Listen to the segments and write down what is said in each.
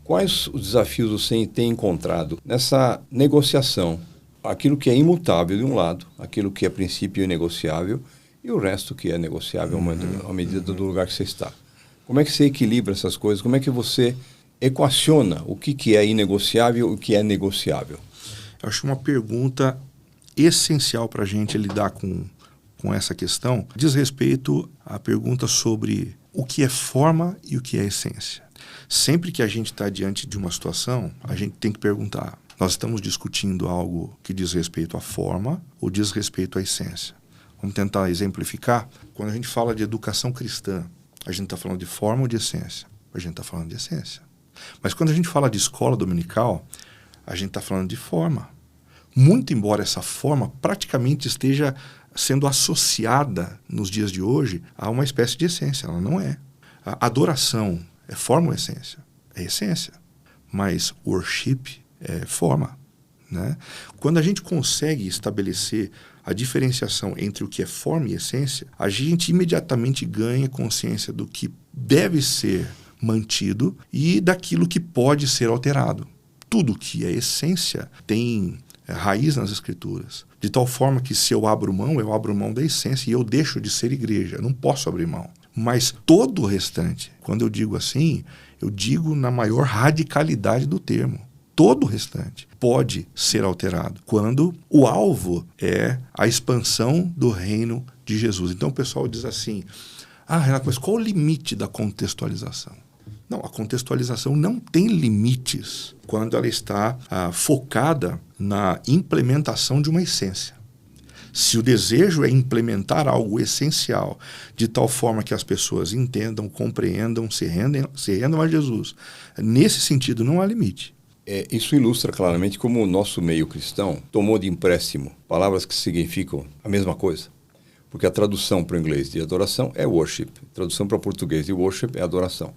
Quais os desafios você tem encontrado nessa negociação? Aquilo que é imutável de um lado, aquilo que a princípio é inegociável e o resto que é negociável à medida do lugar que você está. Como é que você equilibra essas coisas? Como é que você equaciona o que é inegociável e o que é negociável? Eu acho uma pergunta essencial para a gente lidar com essa questão. Diz respeito à pergunta sobre o que é forma e o que é essência. Sempre que a gente está diante de uma situação, a gente tem que perguntar: nós estamos discutindo algo que diz respeito à forma ou diz respeito à essência? Vamos tentar exemplificar. Quando a gente fala de educação cristã, a gente está falando de forma ou de essência? A gente está falando de essência. Mas quando a gente fala de escola dominical, a gente está falando de forma. Muito embora essa forma praticamente esteja sendo associada nos dias de hoje a uma espécie de essência. Ela não é. A adoração é forma ou essência? É essência. Mas worship é forma, né? Quando a gente consegue estabelecer a diferenciação entre o que é forma e essência, a gente imediatamente ganha consciência do que deve ser mantido e daquilo que pode ser alterado. Tudo que é essência tem raiz nas Escrituras, de tal forma que se eu abro mão da essência e eu deixo de ser igreja, eu não posso abrir mão. Mas todo o restante, quando eu digo assim, eu digo na maior radicalidade do termo. Todo o restante pode ser alterado quando o alvo é a expansão do reino de Jesus. Então o pessoal diz assim: Renato, mas qual o limite da contextualização? Não, a contextualização não tem limites quando ela está focada na implementação de uma essência. Se o desejo é implementar algo essencial de tal forma que as pessoas entendam, compreendam, se rendam a Jesus, nesse sentido não há limite. Isso ilustra claramente como o nosso meio cristão tomou de empréstimo palavras que significam a mesma coisa. Porque a tradução para o inglês de adoração é worship, a tradução para o português de worship é adoração.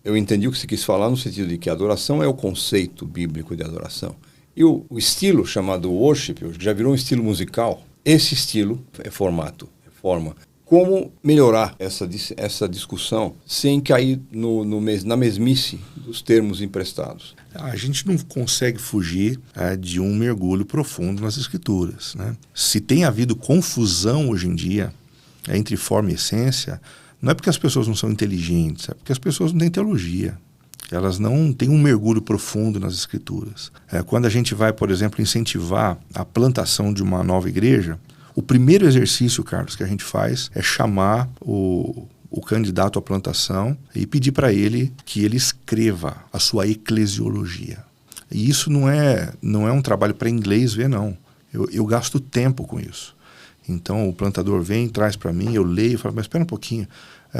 Eu entendi o que você quis falar no sentido de que a adoração é o conceito bíblico de adoração. E o estilo chamado worship, já virou um estilo musical. Esse estilo é formato, é forma. Como melhorar essa discussão sem cair na mesmice dos termos emprestados? A gente não consegue fugir de um mergulho profundo nas Escrituras, né? Se tem havido confusão hoje em dia entre forma e essência, não é porque as pessoas não são inteligentes, é porque as pessoas não têm teologia. Elas não têm um mergulho profundo nas Escrituras. Quando a gente vai, por exemplo, incentivar a plantação de uma nova igreja, o primeiro exercício, Carlos, que a gente faz é chamar o candidato à plantação e pedir para ele que ele escreva a sua eclesiologia. E isso não é um trabalho para inglês ver, não. Eu gasto tempo com isso. Então o plantador vem, traz para mim, eu leio e falo: mas espera um pouquinho,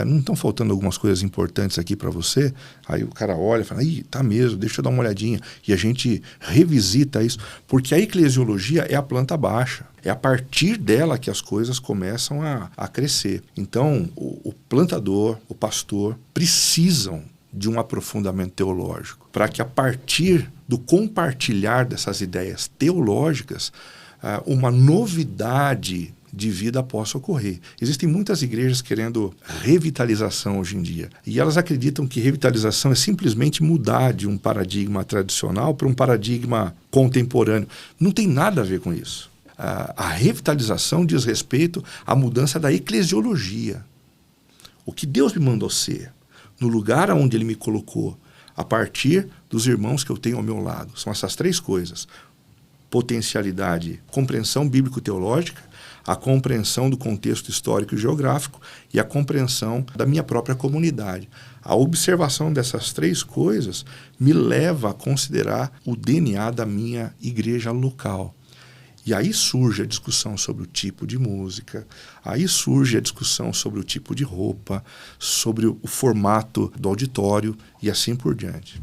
não estão faltando algumas coisas importantes aqui para você? Aí o cara olha e fala: tá mesmo, deixa eu dar uma olhadinha. E a gente revisita isso, porque a eclesiologia é a planta baixa. É a partir dela que as coisas começam a crescer. Então o plantador, o pastor, precisam de um aprofundamento teológico, para que a partir do compartilhar dessas ideias teológicas, uma novidade de vida possa ocorrer. Existem muitas igrejas querendo revitalização hoje em dia. E elas acreditam que revitalização é simplesmente mudar de um paradigma tradicional para um paradigma contemporâneo. Não tem nada a ver com isso. A revitalização diz respeito à mudança da eclesiologia. O que Deus me mandou ser, no lugar onde Ele me colocou, a partir dos irmãos que eu tenho ao meu lado. São essas três coisas: potencialidade, compreensão bíblico-teológica, a compreensão do contexto histórico e geográfico e a compreensão da minha própria comunidade. A observação dessas três coisas me leva a considerar o DNA da minha igreja local. E aí surge a discussão sobre o tipo de música, aí surge a discussão sobre o tipo de roupa, sobre o formato do auditório e assim por diante.